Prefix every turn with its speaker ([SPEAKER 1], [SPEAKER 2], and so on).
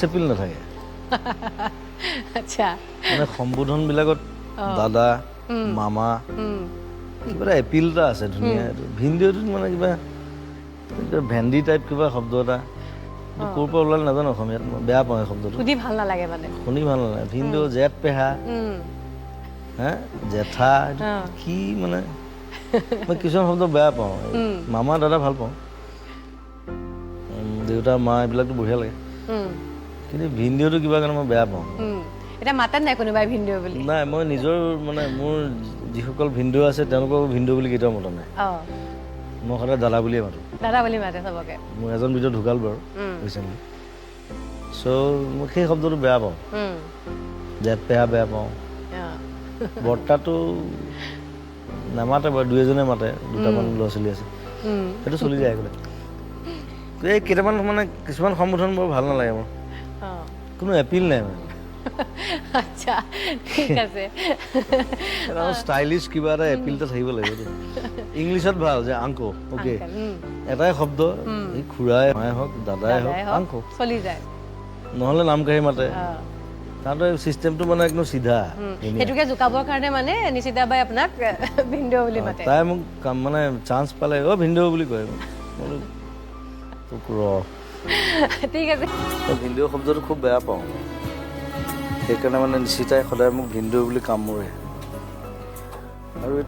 [SPEAKER 1] appeal নাথাকে
[SPEAKER 2] আচ্ছা
[SPEAKER 1] মানে সম্বোধনবিলাকত দাদা মামা কিবা এটা এপিল এটা আছে ধুনীয়া ভিনদেউটোত মানে কিবা ভেন্দি টাইপ কিবা শব্দ এটা ক'ৰ পৰা ওলালে নাজানো অসমীয়াত মই বেয়া পাওঁ এই শব্দটো
[SPEAKER 2] সুধি ভাল নালাগে মানে
[SPEAKER 1] শুনি ভাল নালাগে ভিনদেউ জেঠ পেহা হা জেঠা কি মানে মই কিছুমান শব্দ বেয়া পাওঁ মামা দাদা ভাল পাওঁ দেউতা মা এইবিলাকতো বঢ়িয়া লাগে কিন্তু ভিনদেউটো কিবা কাৰণে মই বেয়া পাওঁ
[SPEAKER 2] এটা মাতাত নাই কোনোবাই ভিনদেউ বুলি
[SPEAKER 1] নাই মই নিজৰ মানে মোৰ যিসকল ভিনদেউ আছে তেওঁলোকক ভিনদেউ বুলি কেতিয়াও মতা নাই মই সদায় দাদা বুলিয়ে মাতোঁ
[SPEAKER 2] দাদা বুলি মাতে চবকে
[SPEAKER 1] মোৰ এজন ভিতৰত ঢুকাল বাৰু ৰিচেণ্টলি চ' মই সেই শব্দটো বেয়া পাওঁ জেঠ পেহা বেয়া পাওঁ বৰ্তাটো নামাতে বাৰু দুই এজনে মাতে দুটামান ল'ৰা ছোৱালী আছে সেইটো চলি যায় গ'লে এই কেইটামান মানে কিছুমান সম্বোধন বৰ ভাল নালাগে মোৰ কোনো এপিল নাই মানে
[SPEAKER 2] আচ্ছা ঠিক আছে
[SPEAKER 1] ষ্টাইলিছ কিবা এটা এপিল এটা থাকিব লাগিব ইংলিছত ভাল যে আংকো অ'কে এটাই শব্দ এই খুৰাই মায়ে হওক দাদাই হওক আংকো
[SPEAKER 2] চলি যায়
[SPEAKER 1] নহ'লে নাম কাঢ়ি মাতে তাহাঁতৰ চিষ্টেমটো মানে একদম চিধা
[SPEAKER 2] সেইটোকে জোকাবৰ কাৰণে মানে নিশিতা বাই আপোনাক ভিনদেউ বুলি মাতে
[SPEAKER 1] তাই মোক মানে চান্স পালে অ' ভিনদেউ বুলি কয় তোক ৰ
[SPEAKER 2] ঠিক আছে
[SPEAKER 1] ভিনদেউ শব্দটো খুব বেয়া পাওঁ সেইকাৰণে মানে নিশিতাই সদায় মোক ভিনদেউ বুলি কামোৰে আৰু